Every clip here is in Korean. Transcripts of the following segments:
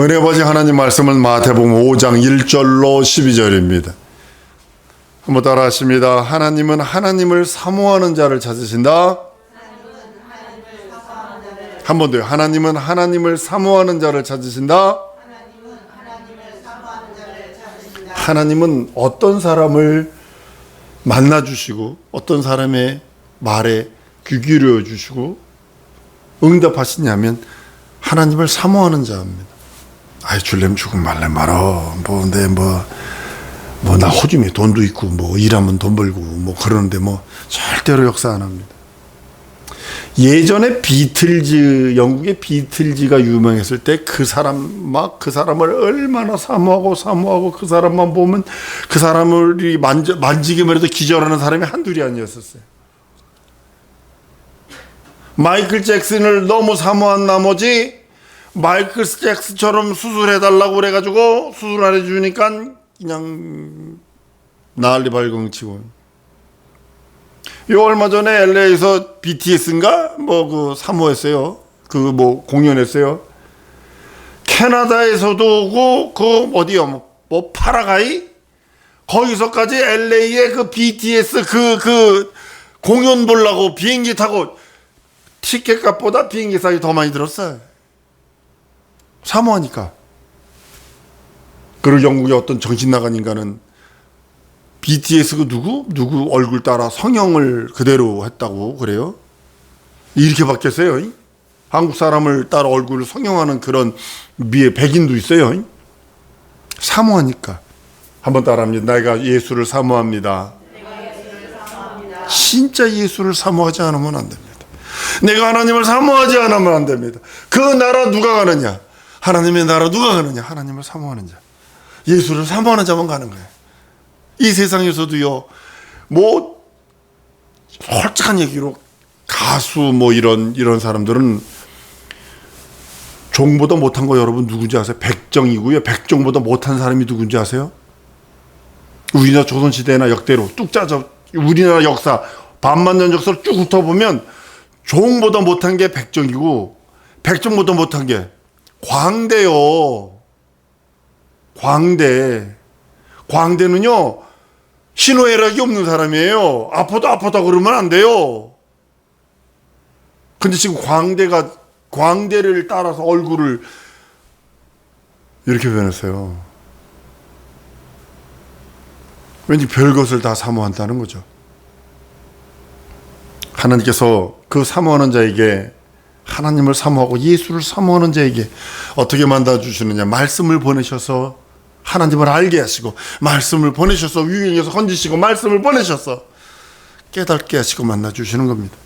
은혜 아버지 하나님 말씀은 마태복음 5장 1절로 12절입니다. 한번 따라 하십니다. 하나님은 하나님을 사모하는 자를 찾으신다. 한 번 더요. 하나님은 하나님을 사모하는 자를 찾으신다. 하나님은 어떤 사람을 만나주시고 어떤 사람의 말에 귀 기울여 주시고 응답하시냐면 하나님을 사모하는 자입니다. 아이 줄래면 죽으면 말래 말어. 나 호주머니에 돈도 있고 일하면 돈 벌고 그러는데 절대로 역사 안 합니다. 예전에 영국의 비틀즈가 유명했을 때 그 사람을 얼마나 사모하고 그 사람만 보면 그 사람을 만지기만 해도 기절하는 사람이 한둘이 아니었었어요. 마이클 잭슨을 너무 사모한 나머지 마이클 잭슨처럼 수술해달라고 그래가지고 수술 안 해주니까 그냥 난리 발광치고. 요 얼마 전에 LA에서 BTS인가 사모했어요. 공연했어요. 캐나다에서도 오고 어디요? 파라과이 거기서까지 LA에 그 BTS 그 공연 보려고 비행기 타고 티켓값보다 비행기 값이 더 많이 들었어요. 사모하니까. 그리고 영국의 어떤 정신 나간 인간은 BTS 누구 얼굴 따라 성형을 그대로 했다고 그래요. 이렇게 바뀌었어요. 한국 사람을 따라 얼굴을 성형하는 그런 미에 백인도 있어요. 사모하니까. 한번 따라합니다. 내가 예수를 사모합니다. 진짜 예수를 사모하지 않으면 안 됩니다. 내가 하나님을 사모하지 않으면 안 됩니다. 그 나라 누가 가느냐? 하나님의 나라 누가 가느냐? 하나님을 사모하는 자. 예수를 사모하는 자만 가는 거예요. 이 세상에서도요, 솔직한 얘기로 가수 이런 사람들은 종보다 못한 거 여러분 누군지 아세요? 백정이고요. 백정보다 못한 사람이 누군지 아세요? 우리나라 조선시대나 역대로 뚝 짜져 우리나라 역사 반만년 역사를 쭉 훑어보면 종보다 못한 게 백정이고 백정보다 못한 게 광대요. 광대는요 신호애락이 없는 사람이에요. 아파도 그러면 안 돼요. 근데 지금 광대를 따라서 얼굴을 이렇게 변했어요. 왠지 별것을 다 사모한다는 거죠. 하나님께서 그 사모하는 자에게 하나님을 사모하고 예수를 사모하는 자에게 어떻게 만나주시느냐. 말씀을 보내셔서 하나님을 알게 하시고 말씀을 보내셔서 유경에서 건지시고 말씀을 보내셔서 깨닫게 하시고 만나주시는 겁니다.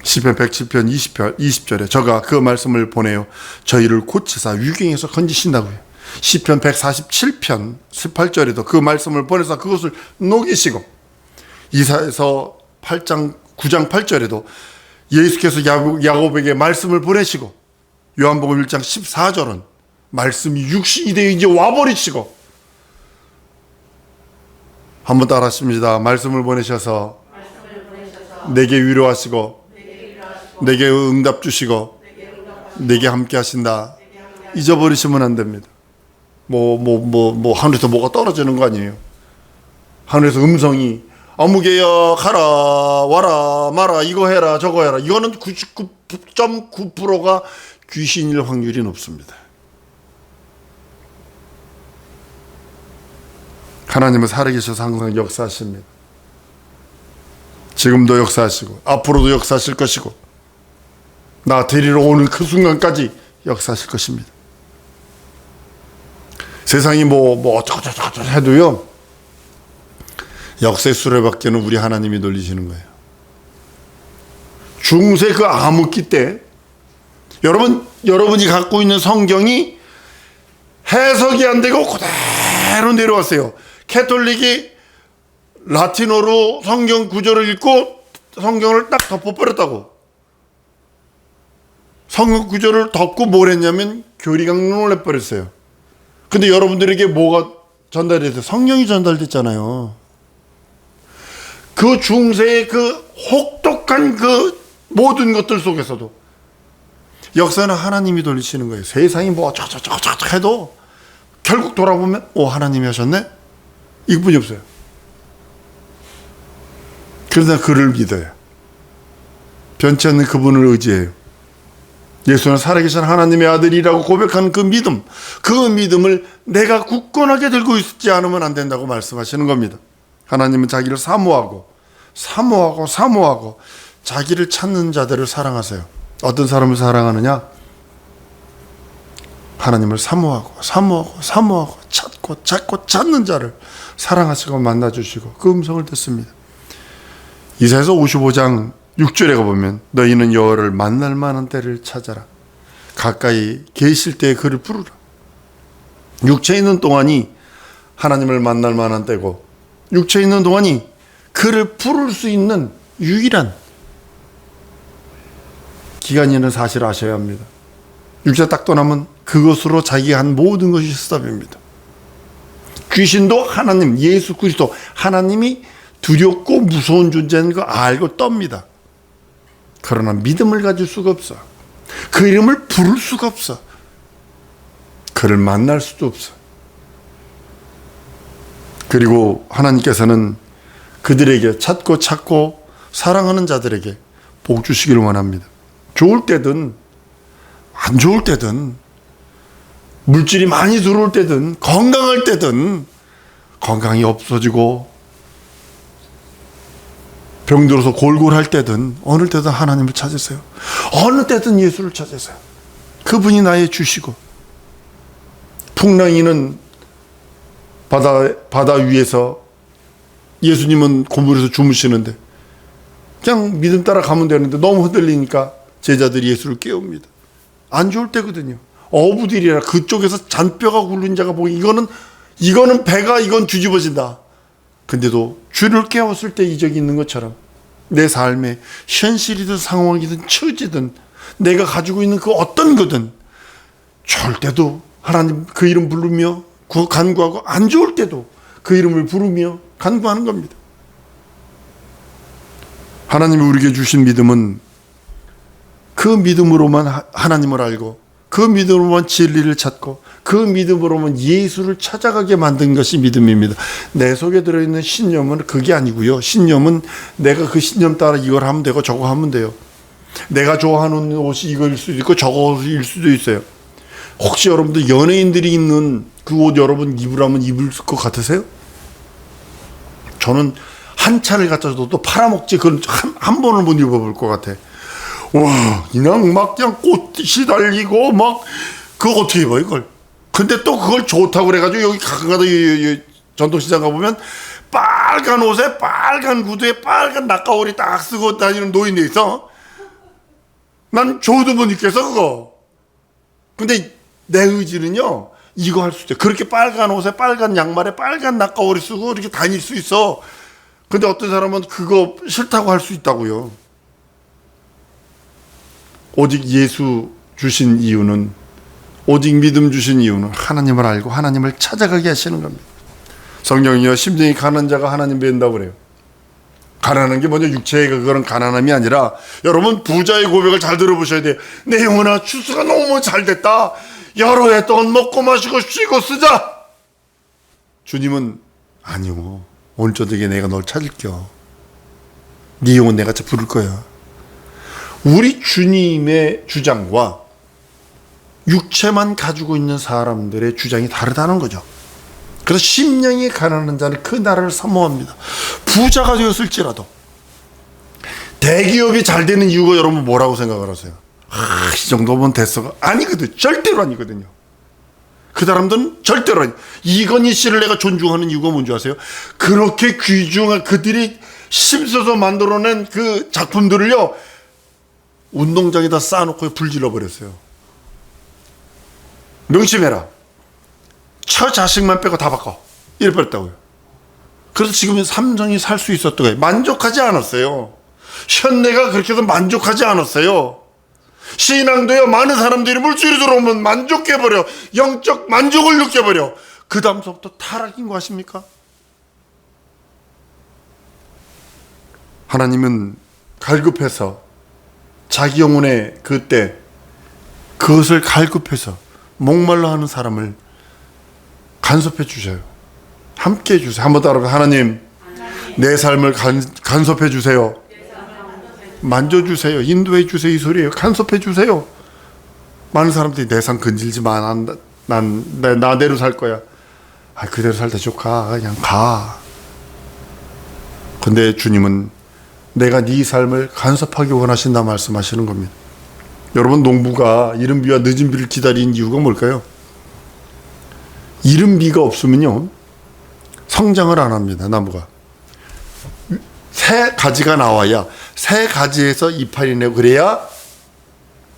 시편 107편 20절에 저가 그 말씀을 보내요 저희를 고치사 유경에서 건지신다고요. 시편 147편 18절에도 그 말씀을 보내서 그것을 녹이시고 이사야서 9장 8절에도 예수께서 야곱에게 말씀을 보내시고 요한복음 1장 14절은 말씀이 육신이 되어 이제 와버리시고 한번 따라 하십니다. 말씀을 보내셔서 내게 위로하시고 내게 응답 주시고 내게 함께 하신다. 잊어버리시면 안 됩니다. 하늘에서 뭐가 떨어지는 거 아니에요. 하늘에서 음성이 어묵이야 가라 와라 마라 이거 해라 저거 해라. 이거는 99.9%가 귀신일 확률이 높습니다. 하나님은 살아계셔서 항상 역사하십니다. 지금도 역사하시고 앞으로도 역사하실 것이고 나 데리러 오는 그 순간까지 역사하실 것입니다. 세상이 어쩌고저쩌고 해도요 역사의 수레바퀴는 우리 하나님이 돌리시는 거예요. 중세 그 암흑기 때 여러분이 갖고 있는 성경이 해석이 안 되고 그대로 내려왔어요. 캐톨릭이 라틴어로 성경 구절을 읽고 성경을 딱 덮어버렸다고. 성경 구절을 덮고 뭘 했냐면 교리강론을 해버렸어요. 근데 여러분들에게 뭐가 전달이 됐어요? 성경이 전달됐잖아요. 그 중세의 그 혹독한 그 모든 것들 속에서도 역사는 하나님이 돌리시는 거예요. 세상이 뭐 어쩌고저쩌고 해도 결국 돌아보면 하나님이 하셨네? 이것뿐이 없어요. 그래서 그를 믿어요. 변치 않는 그분을 의지해요. 예수는 살아계신 하나님의 아들이라고 고백하는 그 믿음을 내가 굳건하게 들고 있지 않으면 안 된다고 말씀하시는 겁니다. 하나님은 자기를 사모하고 자기를 찾는 자들을 사랑하세요. 어떤 사람을 사랑하느냐? 하나님을 사모하고 찾고 찾는 자를 사랑하시고 만나주시고 그 음성을 듣습니다. 이사야서 55장 6절에 가보면 너희는 여호와를 만날 만한 때를 찾아라. 가까이 계실 때에 그를 부르라. 육체에 있는 동안이 하나님을 만날 만한 때고 육체에 있는 동안이 그를 부를 수 있는 유일한 기간이라는 사실을 아셔야 합니다. 육체 딱 떠나면 그것으로 자기가 한 모든 것이 스탑입니다. 귀신도 하나님, 예수 그리스도 하나님이 두렵고 무서운 존재인 거 알고 떱니다. 그러나 믿음을 가질 수가 없어. 그 이름을 부를 수가 없어. 그를 만날 수도 없어. 그리고 하나님께서는 그들에게 찾고 사랑하는 자들에게 복 주시기를 원합니다. 좋을 때든 안 좋을 때든 물질이 많이 들어올 때든 건강할 때든 건강이 없어지고 병들어서 골골할 때든 어느 때든 하나님을 찾으세요. 어느 때든 예수를 찾으세요. 그분이 나의 주시고 풍랑이는 바다 위에서 예수님은 고물에서 주무시는데 그냥 믿음 따라 가면 되는데 너무 흔들리니까 제자들이 예수를 깨웁니다. 안 좋을 때거든요. 어부들이라 그쪽에서 잔뼈가 굴른 자가 보기 이거는 배가 이건 뒤집어진다. 근데도 주를 깨웠을 때 이적이 있는 것처럼 내 삶에 현실이든 상황이든 처지든 내가 가지고 있는 그 어떤 거든 좋을 때도 하나님 그 이름 부르며 간구하고 안 좋을 때도 그 이름을 부르며 간구하는 겁니다. 하나님이 우리에게 주신 믿음은 그 믿음으로만 하나님을 알고 그 믿음으로만 진리를 찾고 그 믿음으로만 예수를 찾아가게 만든 것이 믿음입니다. 내 속에 들어있는 신념은 그게 아니고요. 신념은 내가 그 신념 따라 이걸 하면 되고 저거 하면 돼요. 내가 좋아하는 옷이 이거일 수도 있고 저거 옷일 수도 있어요. 혹시 여러분들 연예인들이 입는 그 옷 여러분 입으라면 입을 것 같으세요? 저는 한 차를 갖다 줘도 팔아먹지 그건 한 번을 못 입어볼 것 같아. 와, 그냥 꽃이 달리고 그거 어떻게 입어 이걸? 근데 또 그걸 좋다고 그래가지고 여기 가끔가다 전통시장 가보면 빨간 옷에 빨간 구두에 빨간 낙가오리 딱 쓰고 다니는 노인네 있어. 난 줘도 못 입겠어 그거. 근데 내 의지는요 이거 할 수 있어요. 그렇게 빨간 옷에 빨간 양말에 빨간 낙가오리 쓰고 이렇게 다닐 수 있어. 근데 어떤 사람은 그거 싫다고 할 수 있다고요. 오직 예수 주신 이유는, 오직 믿음 주신 이유는 하나님을 알고 하나님을 찾아가게 하시는 겁니다. 성경이요, 심정이 가난한 자가 하나님 뵌다고 그래요. 가난한 게 먼저 육체의 그런 가난함이 아니라, 여러분 부자의 고백을 잘 들어보셔야 돼요. 내 영혼아 추수가 너무 잘 됐다. 여러 해 동안 먹고 마시고 쉬고 쓰자. 주님은 아니요, 오늘 저녁에 내가 널 찾을게요. 네 영혼 내가 부를 거야. 우리 주님의 주장과 육체만 가지고 있는 사람들의 주장이 다르다는 거죠. 그래서 심령이 가난한 자는 그 나라를 사모합니다. 부자가 되었을지라도. 대기업이 잘 되는 이유가 여러분 뭐라고 생각을 하세요? 이 정도면 됐어가 아니거든. 절대로 아니거든요. 그 사람들은 절대로 아니. 이건희 씨를 내가 존중하는 이유가 뭔지 아세요? 그렇게 귀중한 그들이 힘써서 만들어낸 그 작품들을요 운동장에다 쌓아놓고 불질러 버렸어요. 명심해라. 처 자식만 빼고 다 바꿔. 이래 버렸다고요. 그래서 지금 삼성이 살 수 있었던 거예요. 만족하지 않았어요. 현대가 그렇게 해서 만족하지 않았어요. 신앙도요, 많은 사람들이 물질이 들어오면 만족해버려. 영적 만족을 느껴버려. 그 다음서부터 타락인 거 아십니까? 하나님은 갈급해서 자기 영혼의 그때 그것을 갈급해서 목말라 하는 사람을 간섭해 주세요. 함께 해주세요. 한번 따라해. 하나님, 내 삶을 간섭해 주세요. 만져주세요. 인도해 주세요. 이 소리예요. 간섭해 주세요. 많은 사람들이 내 삶 건질지 마. 난 나대로 살 거야. 아, 그대로 살다 좋가. 그냥 가. 근데 주님은 내가 네 삶을 간섭하기 원하신다 말씀하시는 겁니다. 여러분, 농부가 이른 비와 늦은 비를 기다리는 이유가 뭘까요? 이른 비가 없으면요, 성장을 안 합니다. 나무가 새 가지가 나와야, 새 가지에서 이파리 내고 그래야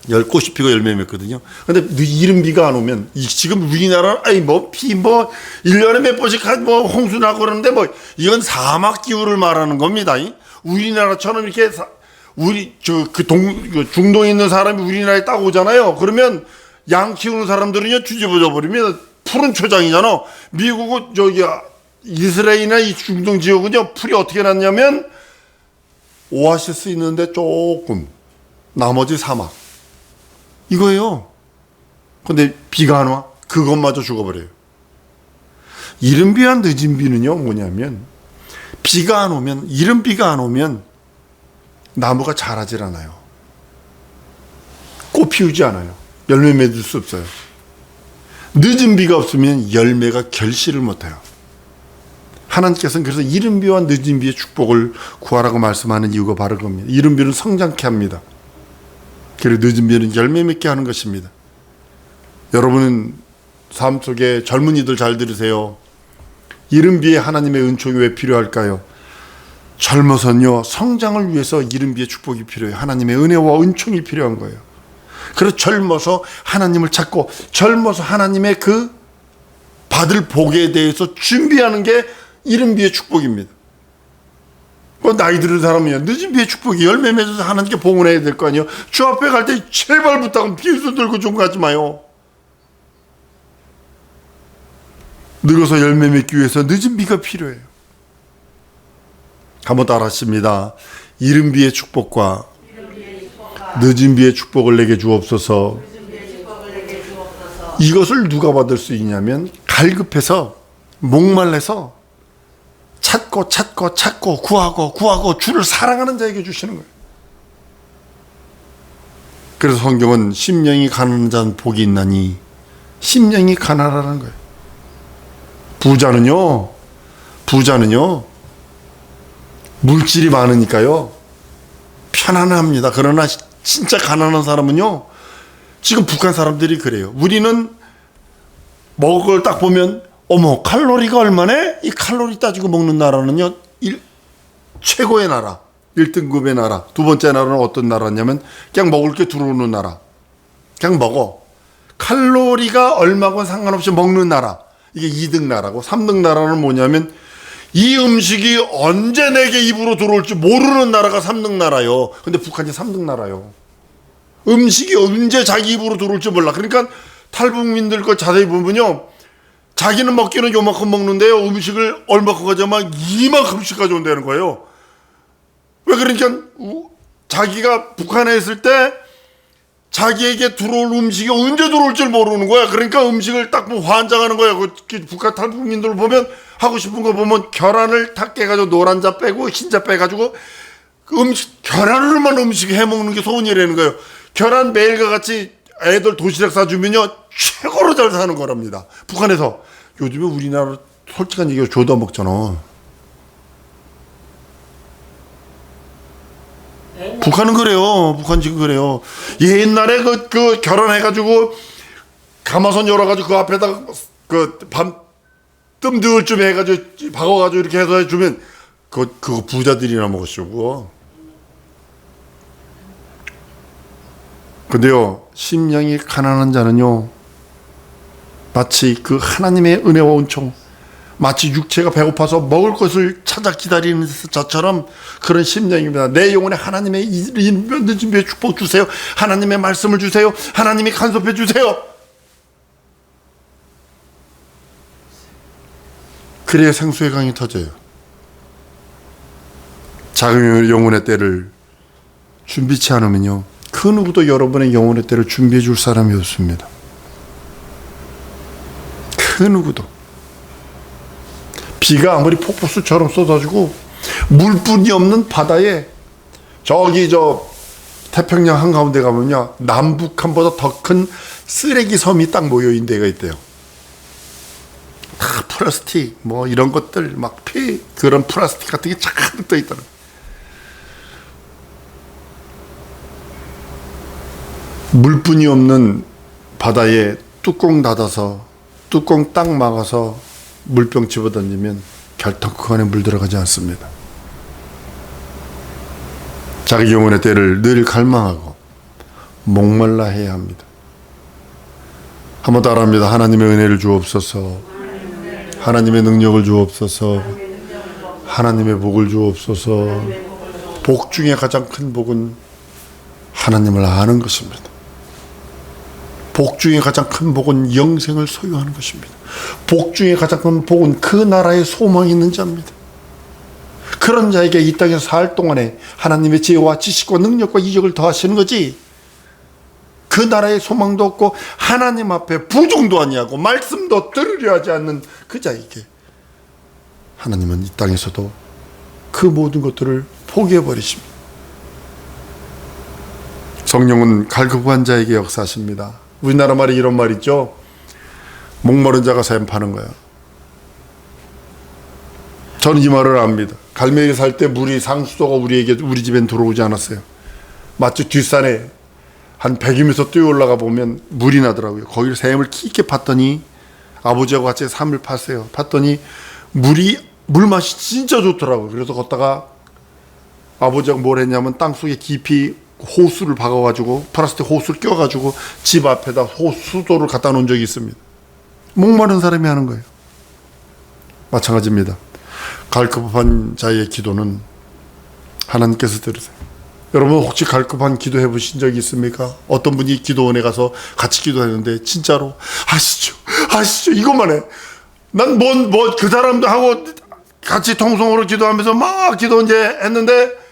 꽃이 피고 열매 맺거든요. 근데 이른 비가 안 오면, 지금 우리나라는 비 1년에 몇 번씩 홍수 나고 그러는데 이건 사막 기후를 말하는 겁니다. 우리나라처럼 이렇게 중동에 있는 사람이 우리나라에 딱 오잖아요. 그러면 양 키우는 사람들은요, 뒤집어져 버리면 푸른 초장이잖아. 미국은 이스라엘이나 이 중동 지역은요, 풀이 어떻게 났냐면 오아시스 있는데 조금, 나머지 사막 이거예요. 근데 비가 안 와? 그것마저 죽어버려요. 이른 비와 늦은 비는요, 뭐냐면 비가 안 오면, 이른 비가 안 오면 나무가 자라질 않아요. 꽃 피우지 않아요. 열매 맺을 수 없어요. 늦은 비가 없으면 열매가 결실을 못해요. 하나님께서는 그래서 이른 비와 늦은 비의 축복을 구하라고 말씀하는 이유가 바로 그겁니다. 이른 비는 성장케 합니다. 그리고 늦은 비는 열매 맺게 하는 것입니다. 여러분은 삶 속에 젊은이들 잘 들으세요. 이른 비에 하나님의 은총이 왜 필요할까요? 젊어서는요, 성장을 위해서 이른 비의 축복이 필요해요. 하나님의 은혜와 은총이 필요한 거예요. 그래서 젊어서 하나님을 찾고, 젊어서 하나님의 그 받을 복에 대해서 준비하는 게 이른 비의 축복입니다. 나이 들은 사람이야, 늦은 비의 축복이 열매 맺어서 하나님께 봉헌해야 될 거 아니에요. 주 앞에 갈 때 제발 부탁은 비웃어 들고 좀 가지 마요. 늙어서 열매 맺기 위해서 늦은 비가 필요해요. 한번 따라 하십니다. 이른 비의 축복과 늦은 비의 축복을 내게 주옵소서. 이것을 누가 받을 수 있냐면, 갈급해서 목말라서 찾고 구하고 주를 사랑하는 자에게 주시는 거예요. 그래서 성경은 심령이 가난한 자는 복이 있나니, 심령이 가난하라는 거예요. 부자는요 물질이 많으니까요 편안합니다. 그러나 진짜 가난한 사람은요, 지금 북한 사람들이 그래요. 우리는 먹을 걸 딱 보면 어머, 칼로리가 얼마네? 이 칼로리 따지고 먹는 나라는요, 최고의 나라, 1등급의 나라. 두 번째 나라는 어떤 나라냐면 그냥 먹을 게 들어오는 나라. 그냥 먹어. 칼로리가 얼마건 상관없이 먹는 나라. 이게 2등 나라고, 3등 나라는 뭐냐면 이 음식이 언제 내게 입으로 들어올지 모르는 나라가 3등 나라요. 근데 북한이 3등 나라요. 음식이 언제 자기 입으로 들어올지 몰라. 그러니까 탈북민들 거 자세히 보면요, 자기는 먹기는 요만큼 먹는데요, 음식을 얼마큼 가져오면 이만큼씩 가져온다는 거예요. 왜? 그러니까 자기가 북한에 있을 때 자기에게 들어올 음식이 언제 들어올 줄 모르는 거야. 그러니까 음식을 딱 환장하는 거야. 북한 탈북민들 보면 하고 싶은 거 보면 계란을 탁 깨가지고 노란 자 빼고 흰자 빼가지고 계란으로만 음식 해먹는 게 소원이라는 거예요. 계란 매일과 같이 애들 도시락 싸주면요, 최고로 잘 사는 거랍니다. 북한에서. 요즘에 우리나라 솔직한 얘기로 줘도 먹잖아. 북한은 그래요. 북한 지금 그래요. 옛날에 그 결혼해가지고 가마솥 열어가지고 그 앞에다가 뜸 들을 쯤 해가지고 박아가지고 이렇게 해서 해주면 그거 부자들이나 먹었죠, 그거. 근데요, 심령이 가난한 자는요, 마치 그 하나님의 은혜와 은총, 마치 육체가 배고파서 먹을 것을 찾아 기다리는 자처럼 그런 심령입니다. 내 영혼에 하나님의 늦은 비의 축복 주세요. 하나님의 말씀을 주세요. 하나님이 간섭해 주세요. 그래야 생수의 강이 터져요. 작은 영혼의 때를 준비치 않으면요, 그 그 누구도 여러분의 영혼의 때를 준비해 줄 사람이 없습니다. 그 누구도. 비가 아무리 폭포수처럼 쏟아지고 물뿐이 없는 바다에 저기 태평양 한가운데 가면요, 남북한보다 더 큰 쓰레기 섬이 딱 모여 있는 데가 있대요. 다 플라스틱 뭐 이런 것들 막 그런 플라스틱 같은 게 쫙 떠 있더라고요. 물뿐이 없는 바다에 뚜껑 닫아서 뚜껑 딱 막아서 물병 집어던지면 결코 그 안에 물 들어가지 않습니다. 자기 영혼의 때를 늘 갈망하고 목말라 해야 합니다. 한번 따라합니다. 하나님의 은혜를 주옵소서. 하나님의 능력을 주옵소서. 하나님의 복을 주옵소서. 복 중에 가장 큰 복은 하나님을 아는 것입니다. 복 중에 가장 큰 복은 영생을 소유하는 것입니다. 복 중에 가장 큰 복은 그 나라에 소망이 있는 자입니다. 그런 자에게 이 땅에서 살 동안에 하나님의 지혜와 지식과 능력과 이적을 더하시는 거지, 그 나라에 소망도 없고 하나님 앞에 부정도 아니하고 말씀도 들으려 하지 않는 그 자에게 하나님은 이 땅에서도 그 모든 것들을 포기해버리십니다. 성령은 갈급한 자에게 역사하십니다. 우리나라 말에 이런 말 있죠. 목마른 자가 샘 파는 거야. 저는 이 말을 압니다. 갈매기 살 때 물이 상수도가 우리 집엔 들어오지 않았어요. 마치 뒷산에 한 100m 뛰어 올라가 보면 물이 나더라고요. 거기를 샘을 깊게 팠더니 아버지하고 같이 샘을 팠어요. 팠더니 물맛이 진짜 좋더라고요. 그래서 걷다가 아버지하고 뭘 했냐면 땅속에 깊이 호수를 박아가지고 플라스틱 호수를 껴가지고 집 앞에다 수도를 갖다 놓은 적이 있습니다. 목마른 사람이 하는 거예요. 마찬가지입니다. 갈급한 자의 기도는 하나님께서 들으세요. 여러분 혹시 갈급한 기도 해보신 적이 있습니까? 어떤 분이 기도원에 가서 같이 기도했는데 진짜로 아시죠 이것만 해. 난 그 사람도 하고 같이 통성으로 기도하면서 막 기도 이제 했는데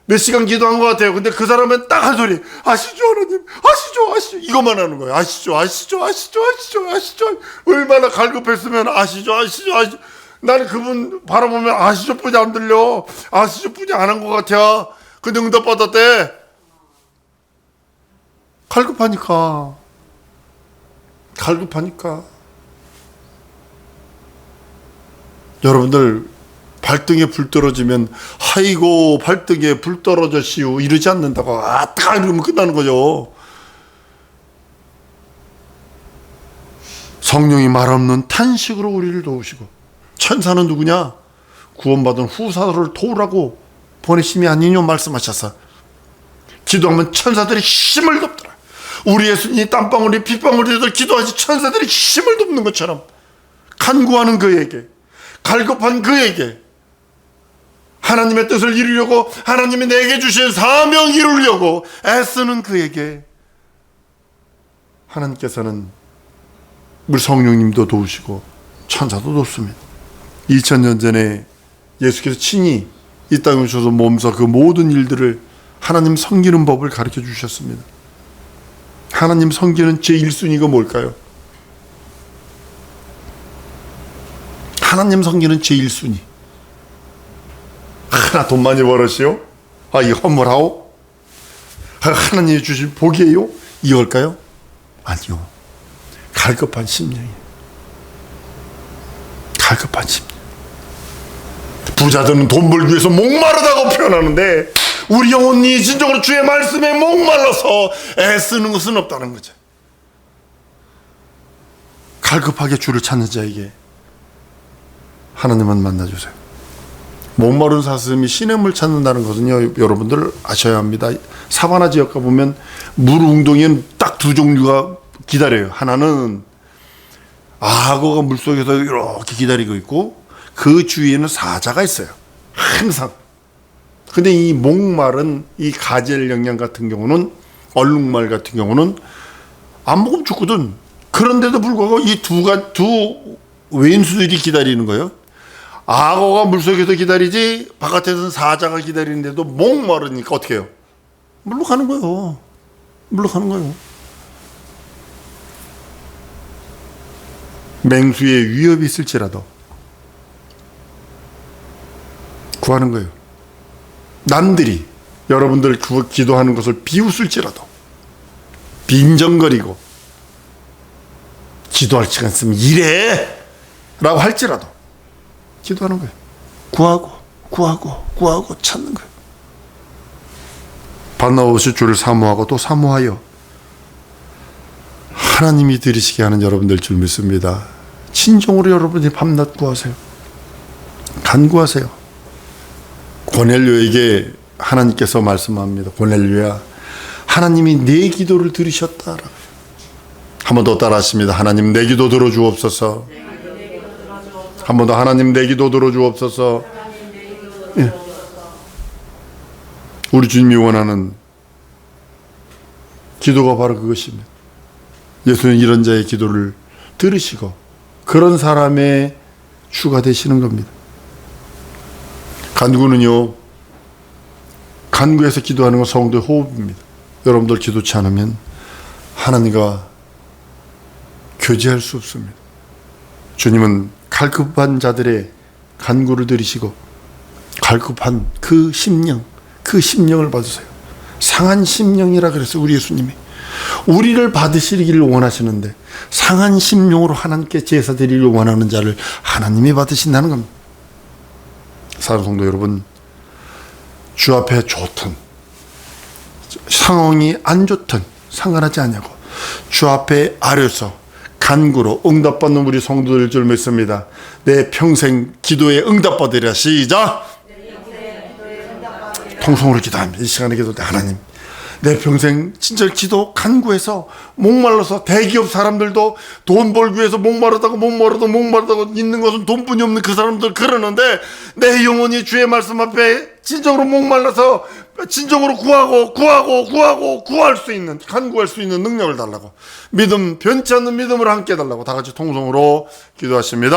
몇 시간 기도한 것 같아요. 근데 그 사람은 딱 한 소리, 아시죠 하나님, 아시죠 이것만 하는 거예요. 아시죠 얼마나 갈급했으면 아시죠. 나는 그분 바라보면 아시죠 뿐이 안 들려. 아시죠 뿐이 안 한 것 같아. 근데 응답 받았대. 갈급하니까. 여러분들 발등에 불 떨어지면 아이고 발등에 불 떨어졌시오 이러지 않는다고 딱 이러면 끝나는 거죠. 성령이 말 없는 탄식으로 우리를 도우시고, 천사는 누구냐? 구원받은 후사들을 도우라고 보내심이 아니뇨 말씀하셔서 기도하면 천사들이 힘을 돕더라. 우리 예수님이 땀방울이 핏방울이라도 기도하지 천사들이 힘을 돕는 것처럼 간구하는 그에게, 갈급한 그에게, 하나님의 뜻을 이루려고 하나님이 내게 주신 사명 이루려고 애쓰는 그에게 하나님께서는 우리 성령님도 도우시고 천사도 돕습니다. 2000년 전에 예수께서 친히 이 땅에 오셔서 몸소 그 모든 일들을 하나님 섬기는 법을 가르쳐 주셨습니다. 하나님 섬기는 제1순위가 뭘까요? 하나님 섬기는 제1순위. 하나 돈 많이 벌었시오? 이 허물하오? 하나님이 주신 복이에요? 이걸까요? 아니요. 갈급한 심령이에요. 갈급한 심령. 부자들은 돈 벌기 위해서 목마르다고 표현하는데 우리 영혼이 진정으로 주의 말씀에 목말라서 애쓰는 것은 없다는 거죠. 갈급하게 주를 찾는 자에게 하나님은 만나주세요. 목마른 사슴이 시냇물 찾는다는 것은요, 여러분들 아셔야 합니다. 사바나 지역 가보면 물 웅덩이는 딱 두 종류가 기다려요. 하나는 악어가 물속에서 이렇게 기다리고 있고 그 주위에는 사자가 있어요. 항상. 근데 이 목마른 이 가젤 영양 같은 경우는, 얼룩말 같은 경우는 안 먹으면 죽거든. 그런데도 불구하고 이 두 왼수들이 기다리는 거예요. 악어가 물속에서 기다리지 바깥에서는 사자가 기다리는데도 목마르니까 어떻게 해요? 물로 가는 거예요. 물러가는 거예요. 맹수의 위협이 있을지라도 구하는 거예요. 남들이 여러분들 기도하는 것을 비웃을지라도, 빈정거리고 기도할 시간 있으면 이래 라고 할지라도 기도하는 거예요. 구하고 찾는 거예요. 밤낮 없이 주를 사모하고 또 사모하여 하나님이 들으시게 하는 여러분들 줄 믿습니다. 진정으로 여러분이 밤낮 구하세요. 간구하세요. 고넬료에게 하나님께서 말씀합니다. 고넬료야, 하나님이 내 기도를 들으셨다. 한 번 더 따라하십니다. 하나님 내 기도 들어주옵소서. 한 번 더, 하나님 내 기도 들어주옵소서. 예. 우리 주님이 원하는 기도가 바로 그것입니다. 예수는 이런 자의 기도를 들으시고 그런 사람의 주가 되시는 겁니다. 간구는요, 간구해서 기도하는 건 성도의 호흡입니다. 여러분들 기도치 않으면 하나님과 교제할 수 없습니다. 주님은 갈급한 자들의 간구를 들으시고 갈급한 그 심령을 받으세요. 상한 심령이라 그랬어요. 우리 예수님이 우리를 받으시기를 원하시는데 상한 심령으로 하나님께 제사 드리기를 원하는 자를 하나님이 받으신다는 겁니다. 사랑하는 성도 여러분, 주 앞에 좋든 상황이 안 좋든 상관하지 않냐고 주 앞에 아뢰서 간구로 응답받는 우리 성도들 줄 믿습니다. 내 평생 기도에 응답받으리라. 시작! 통성으로 기도합니다. 이 시간에 기도할 때 하나님, 내 평생 진짜 기도 간구해서 목말라서 대기업 사람들도 돈 벌기 위해서 목마르다고 있는 것은 돈뿐이 없는 그 사람들 그러는데 내 영혼이 주의 말씀 앞에 진정으로 목말라서 진정으로 구할 수 있는, 간구할 수 있는 능력을 달라고, 믿음, 변치 않는 믿음으로 함께 해달라고 다 같이 통성으로 기도하십니다.